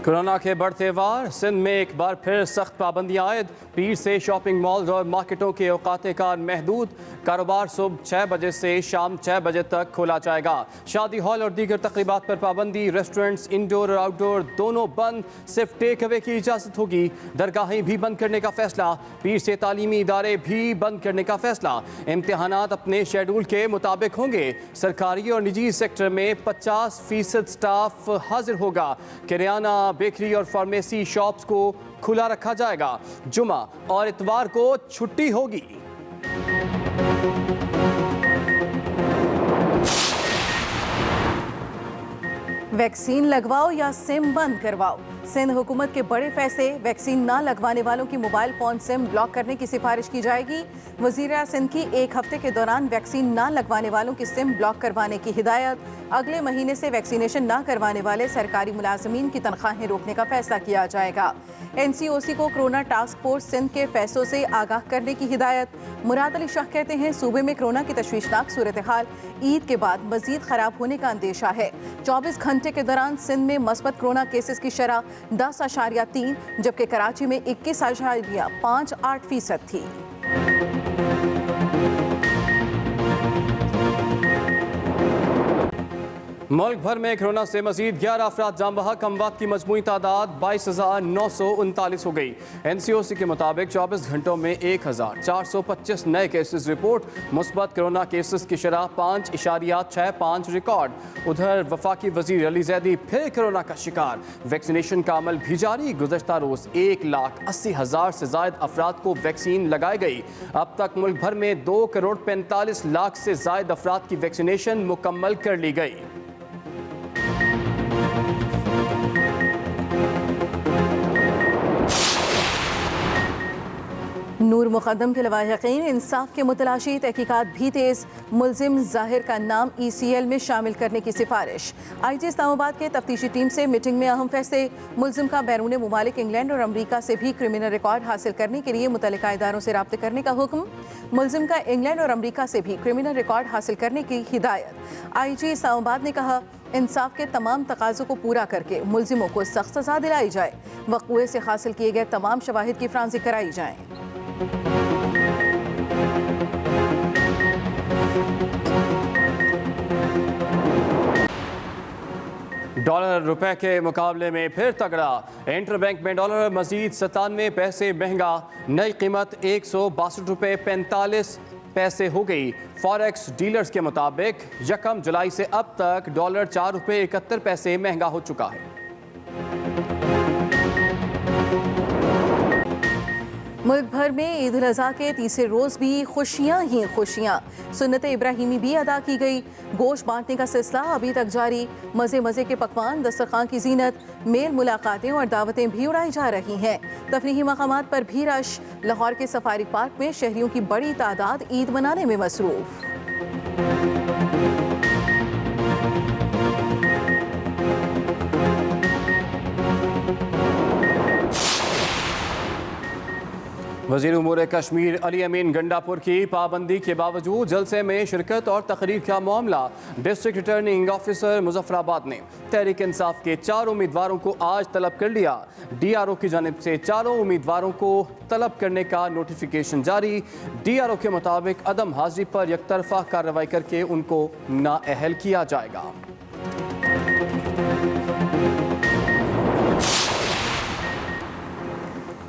Corona के बढ़ते वार, सिंध में एक बार फिर सख्त पाबंदियां आयद। पीर से शॉपिंग मॉल्स और मार्केटों के औकात कार महदूद। कारोबार सुबह 6 बजे से शाम 6 बजे तक खोला जाएगा। शादी हॉल और दीगर तकरीबात पर पाबंदी। रेस्टोरेंट्स इंडोर और आउटडोर दोनों बंद, सिर्फ टेक अवे की इजाज़त होगी। दरगाहें भी बंद करने का फैसला। पीर से तालीमी इदारे भी बंद करने का फैसला। इम्तिहानात अपने शेड्यूल के मुताबिक होंगे। सरकारी और निजी सेक्टर में 50% स्टाफ हाजिर होगा। किराना, बेकरी और फार्मेसी शॉप्स को खुला रखा जाएगा। जुमा और इतवार को छुट्टी होगी। वैक्सीन लगवाओ या सिम बंद करवाओ। सिंध हुकूमत के बड़े फैसले। वैक्सीन ना लगवाने वालों की मोबाइल फ़ोन सिम ब्लॉक करने की सिफारिश की जाएगी। वज़ीर सिंध की एक हफ्ते के दौरान वैक्सीन ना लगवाने वालों की सिम ब्लॉक करवाने की हिदायत। अगले महीने से वैक्सीनेशन ना करवाने वाले सरकारी मुलाजमीन की तनख्वाहें रोकने का फैसला किया जाएगा। NCOC को कोरोना टास्क फोर्स सिंध के फैसलों से आगाह करने की हिदायत। मुराद अली शाह कहते हैं सूबे में कोरोना की तशवीशनाक सूरत हाल ईद के बाद मजीद खराब होने का अंदेशा है। 24 घंटे के दौरान सिंध में मस्बत कोरोना केसेस की शरह 10.3, जबकि कराची में 21.58% थी। मुल्क भर में कोरोना से मजीद 11 अफराद जाम बहक। अमवात की मजमूई तादाद 22,939 हो गई। NCOC के मुताबिक 24 घंटों में 1,425 नए केसेस रिपोर्ट। मुस्बत कोरोना केसेस की शरह 5.65 रिकॉर्ड। उधर वफाकी वजीर अली जैदी फिर कोरोना का शिकार। वैक्सीनेशन का अमल भी जारी। गुज़श्ता रोज़ 1,80,000 से ज़ायद अफराद को वैक्सीन लगाई गई। अब तक मुल्क भर में 2,45,00,000 से ज़ायद अफराद की वैक्सीनेशन मुकम्मल कर ली गई। नूर मुक़द्दम के लवाहिक़ीन इंसाफ के मुतलाशी। तहकीकात भी तेज़। मुलजिम ज़ाहिर का नाम ECL में शामिल करने की सिफारिश। IG इस्लामाबाद के तफ्तीशी टीम से मीटिंग में अहम फैसले। मुलजिम का बैरून मुमालिक इंग्लैंड और अमरीका से भी क्रिमिनल रिकॉर्ड हासिल करने के लिए मुतल्लिका इदारों से राब्ते करने का हुक्म। मुलजिम का इंग्लैंड और अमरीका से भी क्रिमिनल रिकॉर्ड हासिल करने की हिदायत। IG इस्लामाबाद ने कहा इंसाफ के तमाम तकाज़ों को पूरा करके मुलजिमों को सख्त सज़ा दिलाई जाए। वक़ूए से हासिल किए गए तमाम शवाहिद की फरांसी कराई जाए। डॉलर रुपए के मुकाबले में फिर तगड़ा। इंटरबैंक में डॉलर मजीद 97 पैसे महंगा। नई कीमत 162 रुपये 45 पैसे हो गई। फॉरेक्स डीलर्स के मुताबिक 1 जुलाई से अब तक डॉलर 4 रुपये 71 पैसे महंगा हो चुका है। मुल्क भर में ईद उल अज़हा के तीसरे रोज़ भी खुशियाँ ही खुशियाँ। सुन्नत इब्राहिमी भी अदा की गई। गोश्त बांटने का सिलसिला अभी तक जारी। मज़े मज़े के पकवान, दस्तरखान की जीनत, मेल मुलाकातें और दावतें भी उड़ाई जा रही हैं। तफरीही मकामात पर भी रश। लाहौर के सफारी पार्क में शहरियों की बड़ी तादाद ईद मनाने में मसरूफ़। वज़ीर उमूर कश्मीर अली अमीन गंडापुर की पाबंदी के बावजूद जलसे में शिरकत और तकरीर का मामला। डिस्ट्रिक्ट रिटर्निंग ऑफिसर मुजफ्फराबाद ने तहरीक इंसाफ के 4 उम्मीदवारों को आज तलब कर लिया। DRO की जानिब से 4 उम्मीदवारों को तलब करने का नोटिफिकेशन जारी। DRO के मुताबिक अदम हाजिरी पर यकतरफा कार्रवाई करके उनको नाअहल किया जाएगा।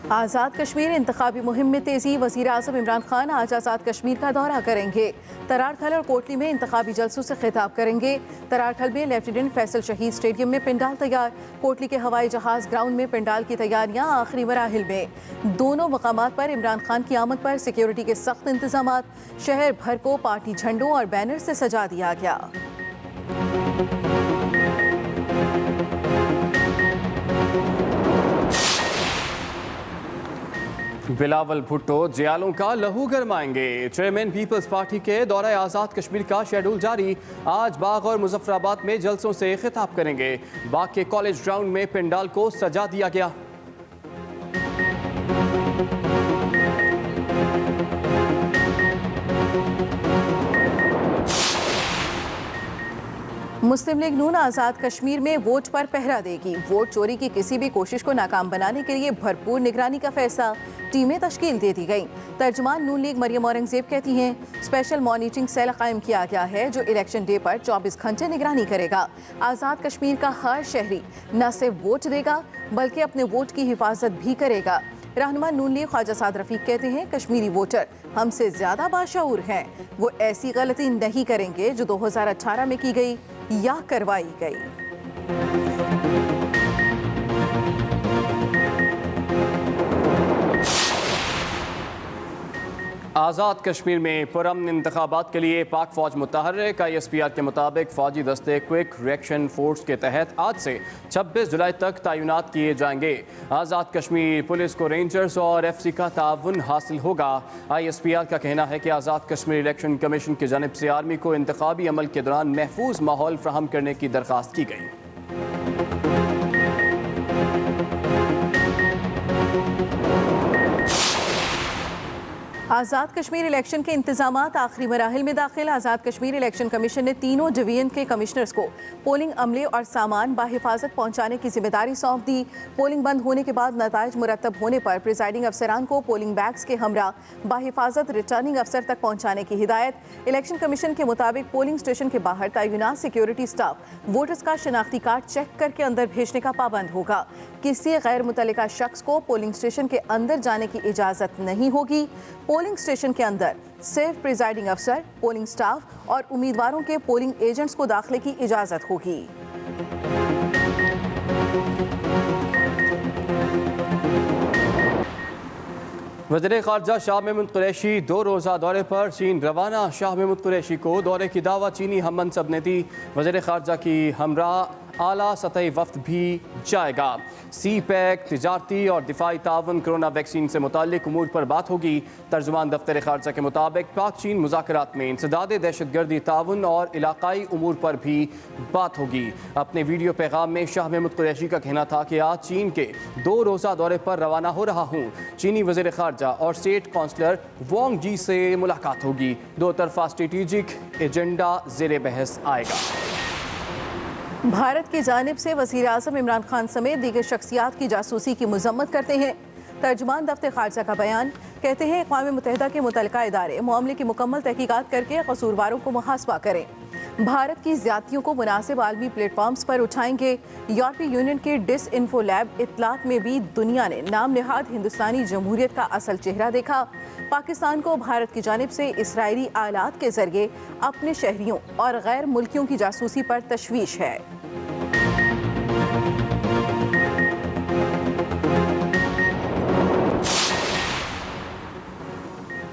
आज़ाद कश्मीर इंतखाबी मुहिम में तेज़ी। वज़ीर आज़म इमरान खान आज आज़ाद कश्मीर का दौरा करेंगे। तरारखल और कोटली में इंतखाबी जलसों से खिताब करेंगे। तरारखल में लेफ्टिनेंट फैसल शहीद स्टेडियम में पंडाल तैयार। कोटली के हवाई जहाज़ ग्राउंड में पंडाल की तैयारियां आखिरी मराहिल में। दोनों मकामात पर इमरान खान की आमद पर सिक्योरिटी के सख्त इंतजाम। शहर भर को पार्टी झंडों और बैनर से सजा दिया गया। बिलावल भुट्टो जियालों का लहू गरमाएंगे। चेयरमैन पीपल्स पार्टी के दौरे आज़ाद कश्मीर का शेड्यूल जारी। आज बाग और मुजफ्फराबाद में जलसों से खिताब करेंगे। बाग के कॉलेज ग्राउंड में पंडाल को सजा दिया गया। मुस्लिम लीग नून आज़ाद कश्मीर में वोट पर पहरा देगी। वोट चोरी की किसी भी कोशिश को नाकाम बनाने के लिए भरपूर निगरानी का फैसला, टीमें तश्कील दे दी गई। तर्जुमान नून लीग मरियम औरंगजेब कहती हैं, स्पेशल मॉनिटरिंग सेल कायम किया गया है जो इलेक्शन डे पर 24 घंटे निगरानी करेगा। आज़ाद कश्मीर का हर शहरी न सिर्फ वोट देगा बल्कि अपने वोट की हिफाजत भी करेगा। रहनुमा नून लीग ख्वाजा साद रफीक कहते हैं, कश्मीरी वोटर हमसे ज्यादा बाशऊर हैं। वो ऐसी गलती नहीं करेंगे जो 2018 में की गई या करवाई गई। आज़ाद कश्मीर में पुरअमन इंतखाबात के लिए पाक फौज मुतहर्रिक। ISPR के मुताबिक फौजी दस्ते क्विक रिएक्शन फोर्स के तहत आज से 26 जुलाई तक तैनात किए जाएंगे। आज़ाद कश्मीर पुलिस को रेंजर्स और FC का ताउन हासिल होगा। ISPR का कहना है कि आज़ाद कश्मीर इलेक्शन कमीशन की जानिब से आर्मी को इंतखाबी अमल के दौरान महफूज माहौल फ्राहम करने की दरख्वास्त की गई। आज़ाद कश्मीर इलेक्शन के इंतजामात आखिरी मराहिल में दाखिल। आज़ाद कश्मीर इलेक्शन कमीशन ने तीनों डिवीजन के कमिश्नर्स को पोलिंग अमले और सामान बाहिफाजत पहुंचाने की जिम्मेदारी सौंप दी। पोलिंग बंद होने के बाद नताइज मुरतब होने पर प्रिजाइडिंग अफसरान को पोलिंग बैग्स के हमरा बाहिफाजत रिटर्निंग अफसर तक पहुंचाने की हिदायत। इलेक्शन कमीशन के मुताबिक पोलिंग स्टेशन के बाहर तैनात सिक्योरिटी स्टाफ वोटर्स का शनाख्ती कार्ड चेक करके अंदर भेजने का पाबंद होगा। किसी गैर मुतल्लिका शख्स को पोलिंग स्टेशन के अंदर जाने की इजाज़त नहीं होगी। पोलिंग स्टेशन के अंदर सिर्फ प्रिजाइडिंग अफसर, पोलिंग स्टाफ और उम्मीदवारों के पोलिंग एजेंट्स को दाखिले की इजाज़त होगी। वज़ीर ख़ारजा शाह महमूद कुरैशी 2 रोज़ा दौरे पर चीन रवाना। शाह महमूद कुरैशी को दौरे की दावत चीनी हम मनसब ने दी। वज़ीर ख़ारजा की हमरा आला सतही वफ्द भी जाएगा। CPEC, तिजारती और दिफाई तावन, कोरोना वैक्सीन से मुताल्लिक उमूर पर बात होगी। तर्जुमान दफ्तर ख़ारजा के मुताबिक पाक चीन मुज़ाकरात में इंसदाद दहशतगर्दी तावन और इलाकाई उमूर पर भी बात होगी। अपने वीडियो पैगाम में शाह महमूद कुरैशी का कहना था कि आज चीन के 2 रोज़ा दौरे पर रवाना हो रहा हूँ। चीनी वज़ीर ख़ारजा और स्टेट काउंसलर वांग जी से मुलाकात होगी। 2 तरफ़ा स्ट्रेटेजिक एजेंडा ज़ेर बहस आएगा। भारत की जानिब से वज़ीर आज़म इमरान खान समेत दीगर शख्सियात की जासूसी की मज़म्मत करते हैं। तर्जुमान दफ्तर ख़ारजा का बयान, कहते हैं अक़वाम मुत्तहिदा के मुतल्लिका इदारे मामले की मुकम्मल तहकीकात करके कसूरवारों को मुहासबा करें। भारत की ज़्यादतियों को मुनासिब आलमी प्लेटफॉर्म्स पर उठाएंगे। यूरोपीय यूनियन के डिसइंफो लैब इत्तलात में भी दुनिया ने नाम निहाद हिंदुस्तानी जमहूरियत का असल चेहरा देखा। पाकिस्तान को भारत की जानिब से इसराइली आलात के जरिए अपने शहरियों और गैर मुल्कियों की जासूसी पर तशवीश है।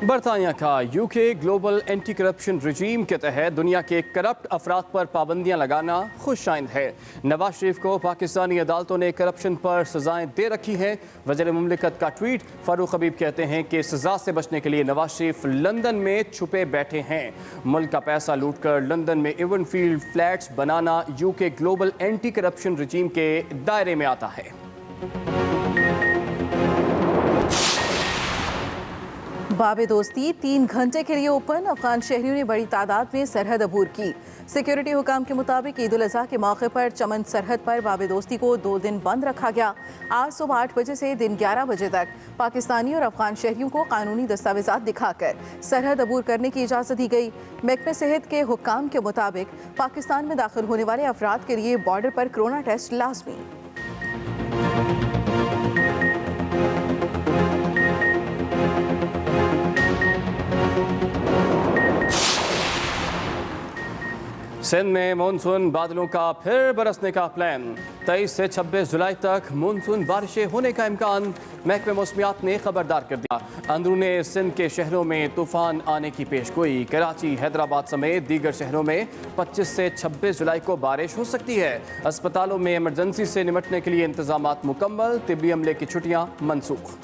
बरतानिया का UK ग्लोबल एंटी करप्शन रजीम के तहत दुनिया के करप्ट अफराद पर पाबंदियां लगाना खुशाइंद है। नवाज शरीफ को पाकिस्तानी अदालतों ने करप्शन पर सजाएं दे रखी हैं। वज़ीर मुमलिकत का ट्वीट, फारूक हबीब कहते हैं कि सजा से बचने के लिए नवाज शरीफ लंदन में छुपे बैठे हैं। मुल्क का पैसा लूट कर लंदन में इवनफील्ड फ्लैट्स बनाना UK ग्लोबल एंटी करप्शन रजीम के दायरे में आता है। बाबे दोस्ती 3 घंटे के लिए ओपन। अफगान शहरियों ने बड़ी तादाद में सरहद अबूर की। सिक्योरिटी हुकाम के मुताबिक ईद उल अज़हा के मौके पर चमन सरहद पर बाबे दोस्ती को 2 दिन बंद रखा गया। आज सुबह 8 बजे से दिन 11 बजे तक पाकिस्तानी और अफगान शहरियों को कानूनी दस्तावेजात दिखाकर सरहद अबूर करने की इजाज़त दी गई। महकमे सेहत के हुकाम के मुताबिक पाकिस्तान में दाखिल होने वाले अफराद के लिए बॉर्डर पर कोरोना टेस्ट लाजमी। सिंध में मानसून बादलों का फिर बरसने का प्लान। 23 से 26 जुलाई तक मानसून बारिशें होने का इम्कान। महकमे मौसमियात ने खबरदार कर दिया। अंदरूने सिंध के शहरों में तूफान आने की पेशगोई। कराची, हैदराबाद समेत दीगर शहरों में 25 से 26 जुलाई को बारिश हो सकती है। अस्पतालों में इमरजेंसी से निपटने के लिए इंतजामात मुकम्मल। तिब्बी अमले की छुट्टियां मनसूख।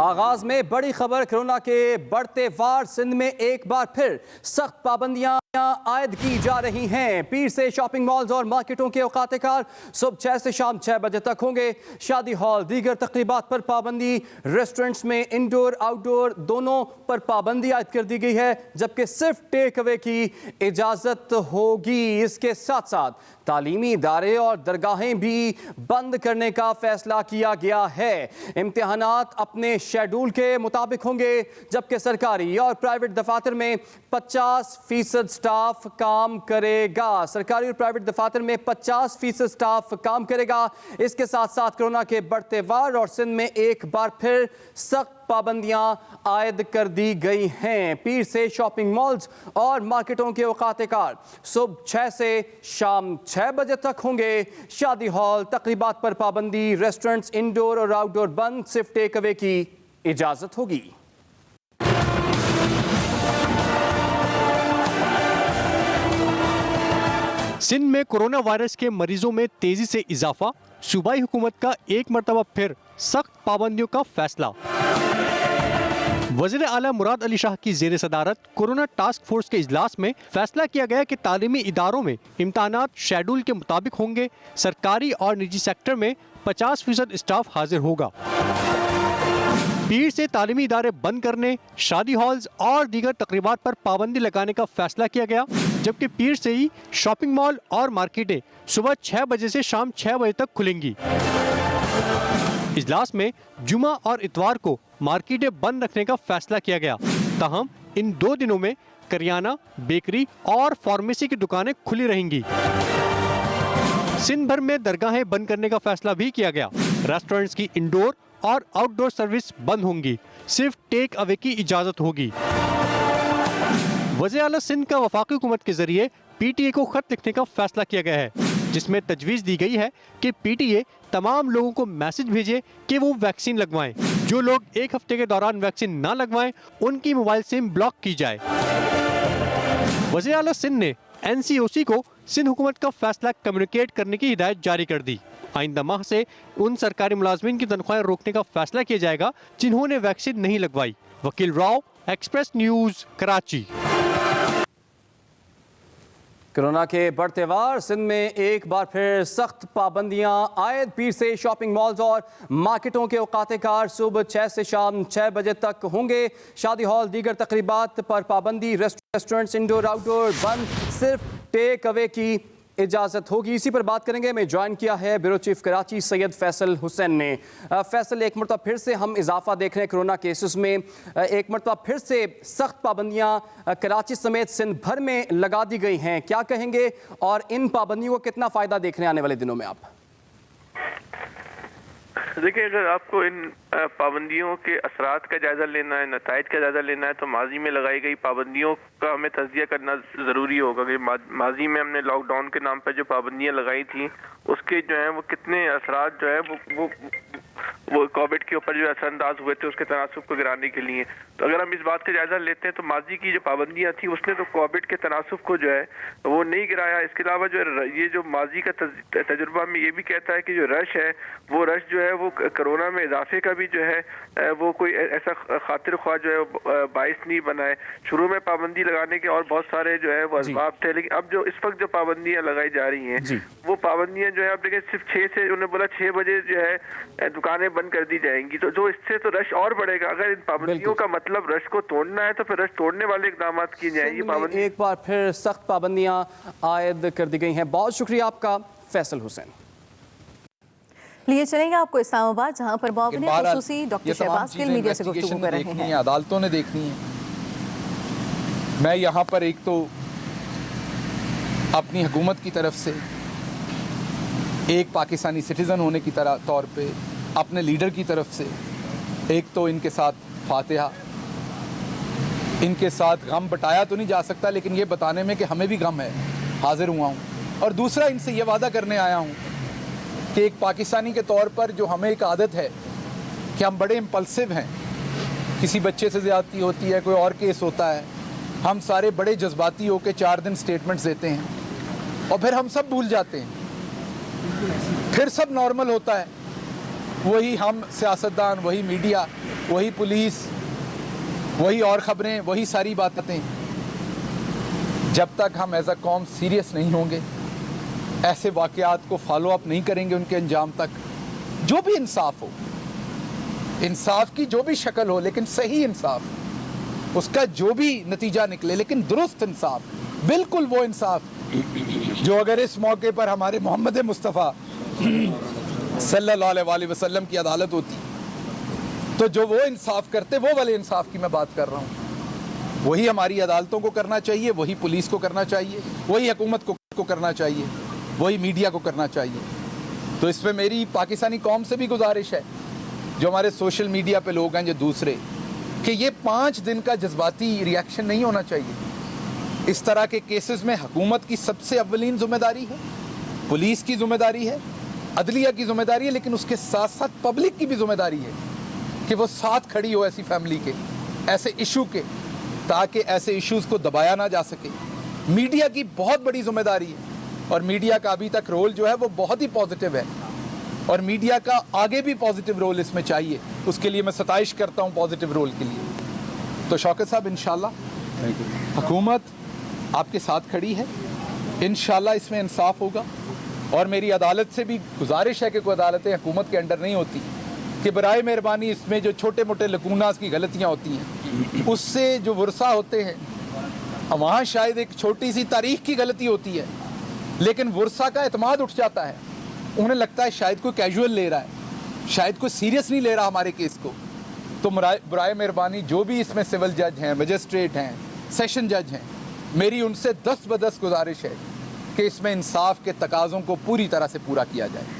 आगाज में बड़ी खबर, कोरोना के बढ़ते वार। सिंध में एक बार फिर सख्त पाबंदियां। आयद की जा रही हैं। पीर से शॉपिंग मॉल्स और मार्केटों के औकात कार सुबह 6 से शाम 6 बजे तक होंगे। शादी हॉल, दीगर तकरीबात पर पाबंदी, रेस्टोरेंट्स में इंडोर आउटडोर दोनों पर पाबंदी आयद कर दी गई है, जबकि सिर्फ टेक अवे की इजाज़त होगी। इसके साथ साथ तालीमी इदारे और दरगाहें भी बंद करने का फैसला किया गया है। इम्तिहानात अपने शेड्यूल के मुताबिक होंगे, जबकि सरकारी और प्राइवेट दफातर में 50% स्टाफ काम करेगा। सरकारी और प्राइवेट दफातर में 50% स्टाफ काम करेगा। इसके साथ साथ कोरोना के बढ़ते वार और सिंध में एक बार फिर सख्त पाबंदियां आयद कर दी गई हैं। पीर से शॉपिंग मॉल्स और मार्केटों के औकात कार सुबह 6 से शाम 6 बजे तक होंगे। शादी हॉल, तकरीबात पर पाबंदी, रेस्टोरेंट्स इंडोर और आउटडोर बंद, सिर्फ टेक अवे की इजाजत होगी। सिंध में कोरोना वायरस के मरीजों में तेजी से इजाफा, सूबाई हुकूमत का एक मरतबा फिर सख्त पाबंदियों का फैसला। वज़ीर आला मुराद अली शाह की ज़ेर सदारत कोरोना टास्क फोर्स के इजलास में फैसला किया गया कि तालीमी इदारों में इम्तहानात शेड्यूल के मुताबिक होंगे। सरकारी और निजी सेक्टर में 50% स्टाफ हाजिर होगा। पीर से तालीमी इदारे बंद करने, शादी हॉल्स और दीगर तकरीबात पर पाबंदी लगाने का फैसला किया गया, जबकि पीर से ही शॉपिंग मॉल और मार्केटें सुबह 6 बजे से शाम 6 बजे तक खुलेंगी। इजलास में जुमा और इतवार को मार्केटें बंद रखने का फैसला किया गया। ताहम इन 2 दिनों में करियाना, बेकरी और फार्मेसी की दुकानें खुली रहेंगी। सिंध भर में दरगाहें बंद करने का फैसला भी किया गया। रेस्टोरेंट्स की इंडोर और आउटडोर सर्विस बंद होंगी, सिर्फ टेक अवे की इजाजत होगी। वज़ीर आला सिंध का वफाकी हुकूमत के जरिए PTA को खत लिखने का फैसला किया गया है, जिसमें तजवीज़ दी गई है कि PTA तमाम लोगों को मैसेज भेजे कि वो वैक्सीन लगवाएं। जो लोग 1 हफ्ते के दौरान वैक्सीन ना लगवाएं, उनकी मोबाइल सिम ब्लॉक की जाए। वज़ीर आला सिंध ने NCOC को सिंध हुकूमत का फैसला कम्युनिकेट करने की हिदायत जारी कर दी। आइंदा माह से उन सरकारी मुलाजमीन की तनख्वाहें रोकने का फैसला किया जाएगा जिन्होंने वैक्सीन नहीं लगवाई। वकील Rao, express news, Karachi. Corona के बढ़ते वार, सिंध में एक बार फिर सख्त पाबंदियां आयद। पीर से शॉपिंग मॉल्स और मार्केटों के औकात कार सुबह 6 से शाम 6 बजे तक होंगे। शादी हॉल, दीगर तकरीबात पर पाबंदी, रेस्टोरेंट्स इंडोर आउटडोर बंद, सिर्फ टेक अवे की इजाज़त होगी। इसी पर बात करेंगे। मैं ज्वाइन किया है ब्यूरो चीफ कराची सैयद फैसल हुसैन ने। फैसल, एक मरतबा फिर से हम इजाफा देख रहे हैं कोरोना केसेस में। एक मरतबा फिर से सख्त पाबंदियां कराची समेत सिंध भर में लगा दी गई हैं, क्या कहेंगे और इन पाबंदियों को कितना फ़ायदा देख रहे हैं आने वाले दिनों में आप? देखिए, अगर आपको इन पाबंदियों के असरात का जायजा लेना है, नताइज का जायजा लेना है, तो माजी में लगाई गई पाबंदियों का हमें तज्जिया करना ज़रूरी होगा कि माजी में हमने लॉकडाउन के नाम पर जो पाबंदियां लगाई थी उसके जो है वो कितने असरात जो है वो कोविड के ऊपर जो असरअंदाज हुए थे उसके तनासुब को गिराने के लिए। तो अगर हम इस बात का जायजा लेते हैं तो माजी की जो पाबंदियां थी उसने तो कोविड के तनासुब को जो है वो नहीं गिराया। इसके अलावा जो ये जो माजी का तजुर्बा में ये भी कहता है कि जो रश है वो रश जो है वो कोरोना में इजाफे का भी जो है वो कोई ऐसा खातिर ख्वाह जो है बाइस नहीं बना है। शुरू में पाबंदी लगाने के और बहुत सारे जो है वो असबाब थे, लेकिन अब जो इस वक्त जो पाबंदियां लगाई जा रही हैं वो पाबंदियां जो है अब देखिए सिर्फ 6 से उन्होंने बोला 6 बजे जो है दुकानें बंद कर दी जाएंगी, तो जो इससे तो रश और बढ़ेगा। अगर इन पाबंदियों का मतलब रश को तोड़ना है तो फिर रश तोड़ने वाले इकदाम किए जाएंगे। पाबंदी एक बार फिर सख्त पाबंदियां आयद कर दी गई हैं। बहुत शुक्रिया आपका फैसल हुसैन। लिए चलेंगे आपको इस्लामाबाद, जहां पर मौजूद खुसूसी डॉक्टर शहबाज गिल मीडिया से गुफ्तगू कर रहे हैं। अदालतों ने देखनी है। मैं यहाँ पर एक तो अपनी हुकूमत की तरफ से एक पाकिस्तानी सिटीज़न होने की तौर पे अपने लीडर की तरफ से एक तो इनके साथ फातिहा, इनके साथ गम बटाया तो नहीं जा सकता, लेकिन ये बताने में कि हमें भी गम है, हाजिर हुआ हूँ। और दूसरा इनसे ये वादा करने आया हूँ कि एक पाकिस्तानी के तौर पर जो हमें एक आदत है कि हम बड़े इम्पल्सिव हैं, किसी बच्चे से ज़्यादती होती है, कोई और केस होता है, हम सारे बड़े जज्बाती होकर 4 दिन स्टेटमेंट्स देते हैं और फिर हम सब भूल जाते हैं, फिर सब नॉर्मल होता है। वही हम सियासतदान, वही मीडिया, वही पुलिस, वही और ख़बरें, वही सारी बातें। जब तक हम एज अ कौम सीरियस नहीं होंगे, ऐसे वाक़यात को फॉलो अप नहीं करेंगे उनके अंजाम तक, जो भी इंसाफ हो, इंसाफ की जो भी शक्ल हो, लेकिन सही इंसाफ, उसका जो भी नतीजा निकले, लेकिन दुरुस्त इंसाफ, बिल्कुल वो इंसाफ जो अगर इस मौके पर हमारे मोहम्मद मुस्तफ़ा सल्लल्लाहु अलैहि वसल्लम की अदालत होती तो जो वो इंसाफ करते, वो वाले इंसाफ की मैं बात कर रहा हूँ। वही हमारी अदालतों को करना चाहिए, वही पुलिस को करना चाहिए, वही हुकूमत को करना चाहिए, वही मीडिया को करना चाहिए। तो इसमें मेरी पाकिस्तानी कौम से भी गुजारिश है, जो हमारे सोशल मीडिया पे लोग हैं जो दूसरे, कि ये 5 दिन का जज्बाती रिएक्शन नहीं होना चाहिए। इस तरह के केसेस में हुकूमत की सबसे अव्वलीन जिम्मेदारी है, पुलिस की जिम्मेदारी है, अदलिया की जिम्मेदारी है, लेकिन उसके साथ साथ पब्लिक की भी जिम्मेदारी है कि वो साथ खड़ी हो ऐसी फैमिली के, ऐसे इशू के, ताकि ऐसे इश्यूज़ को दबाया ना जा सके। मीडिया की बहुत बड़ी जिम्मेदारी है और मीडिया का अभी तक रोल जो है वो बहुत ही पॉजिटिव है और मीडिया का आगे भी पॉजिटिव रोल इसमें चाहिए। उसके लिए मैं सताइश करता हूँ पॉजिटिव रोल के लिए। तो शौकत साहब, इंशाल्लाह हुकूमत आपके साथ खड़ी है, इंशाल्लाह इसमें इंसाफ होगा। और मेरी अदालत से भी गुजारिश है कि कोई अदालतें हुकूमत के अंडर नहीं होती, कि बराए मेहरबानी इसमें जो छोटे मोटे लकूनास की गलतियाँ होती हैं, उससे जो वर्सा होते हैं, वहाँ शायद एक छोटी सी तारीख की गलती होती है, लेकिन वर्सा का एतमाद उठ जाता है। उन्हें लगता है शायद कोई कैजुअल ले रहा है, शायद कोई सीरियस नहीं ले रहा हमारे केस को। तो बराए मेहरबानी जो भी इसमें सिविल जज हैं, मजिस्ट्रेट हैं, सेशन जज हैं, मेरी उनसे 10 ब 10 गुजारिश है कि इसमें इंसाफ के तकाज़ों को पूरी तरह से पूरा किया जाए।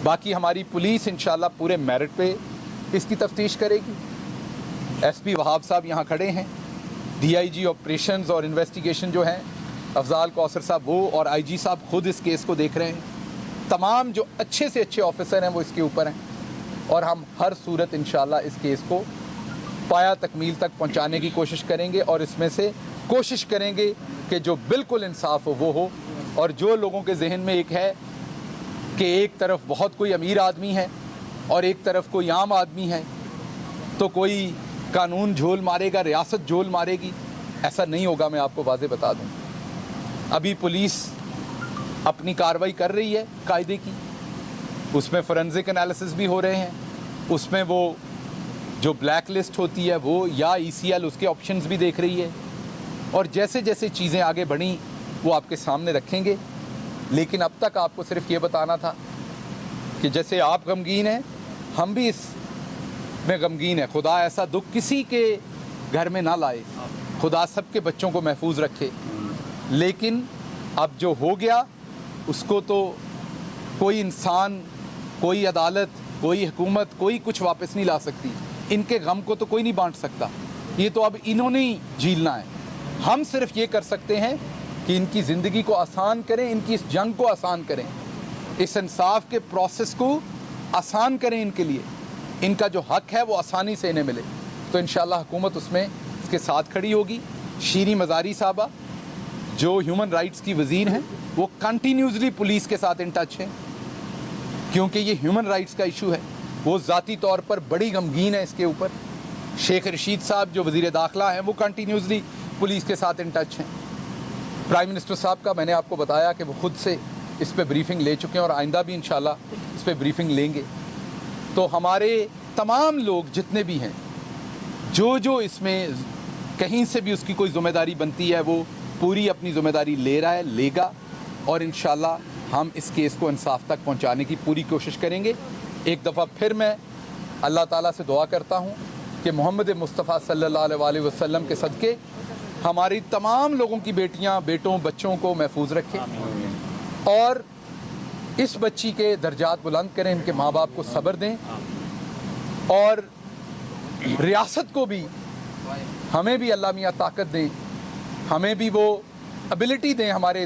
बाकी हमारी पुलिस इंशाल्लाह पूरे मेरिट पे इसकी तफ्तीश करेगी। एसपी वहाब साहब यहाँ खड़े हैं, डीआईजी ऑपरेशंस और इन्वेस्टिगेशन जो हैं अफजाल कौसर साहब, वो और आईजी साहब खुद इस केस को देख रहे हैं। तमाम जो अच्छे से अच्छे ऑफिसर हैं वो इसके ऊपर हैं और हम हर सूरत इंशाल्लाह इस केस को पाया तकमील तक पहुँचाने की कोशिश करेंगे और इसमें से कोशिश करेंगे कि जो बिल्कुल इंसाफ हो वो हो। और जो लोगों के जहन में एक है कि एक तरफ बहुत कोई अमीर आदमी है और एक तरफ कोई आम आदमी है, तो कोई कानून झोल मारेगा, रियासत झोल मारेगी, ऐसा नहीं होगा। मैं आपको वाज़े बता दूं, अभी पुलिस अपनी कार्रवाई कर रही है कायदे की, उसमें फोरेंसिक एनालिसिस भी हो रहे हैं, उसमें वो जो ब्लैक लिस्ट होती है वो या ECL उसके ऑप्शंस भी देख रही है और जैसे जैसे चीज़ें आगे बढ़ी वो आपके सामने रखेंगे। लेकिन अब तक आपको सिर्फ ये बताना था कि जैसे आप गमगीन हैं, हम भी इसमें गमगीन हैं। खुदा ऐसा दुख किसी के घर में ना लाए, खुदा सबके बच्चों को महफूज रखे। लेकिन अब जो हो गया उसको तो कोई इंसान, कोई अदालत, कोई हुकूमत, कोई कुछ वापस नहीं ला सकती। इनके गम को तो कोई नहीं बांट सकता, ये तो अब इन्होंने ही झीलना है। हम सिर्फ ये कर सकते हैं कि इनकी ज़िंदगी को आसान करें, इनकी इस जंग को आसान करें, इस इंसाफ के प्रोसेस को आसान करें इनके लिए, इनका जो हक है वो आसानी से इन्हें मिले। तो इंशाल्लाह हुकूमत उसमें इसके साथ खड़ी होगी। शीरी मज़ारी साहबा जो ह्यूमन राइट्स की वज़ीर हैं, वो कंटिन्यूसली पुलिस के साथ इन टच हैं, क्योंकि ये ह्यूमन राइट्स का इशू है। वो ज़ाती तौर पर बड़ी गमगीन है इसके ऊपर। शेख रशीद साहब जो वज़ीर दाखिला हैं, वो कंटिन्यूसली पुलिस के साथ इन टच हैं। प्राइम मिनिस्टर साहब का मैंने आपको बताया कि वो खुद से इस पे ब्रीफिंग ले चुके हैं और आइंदा भी इंशाल्लाह इस पे ब्रीफिंग लेंगे। तो हमारे तमाम लोग जितने भी हैं, जो इसमें कहीं से भी उसकी कोई ज़िम्मेदारी बनती है, वो पूरी अपनी ज़िम्मेदारी ले रहा है, लेगा और इंशाल्लाह हम इस केस को इंसाफ तक पहुंचाने की पूरी कोशिश करेंगे। एक दफ़ा फिर मैं अल्लाह ताला से दुआ करता हूं कि मोहम्मद मुस्तफ़ा सल्लल्लाहु अलैहि वसल्लम के सदक़े हमारी तमाम लोगों की बेटियां, बेटों, बच्चों को महफूज रखें और इस बच्ची के दर्जात बुलंद करें, इनके माँ बाप को सब्र दें और रियासत को भी, हमें भी अल्लाह मियाँ ताकत दें, हमें भी वो एबिलिटी दें हमारे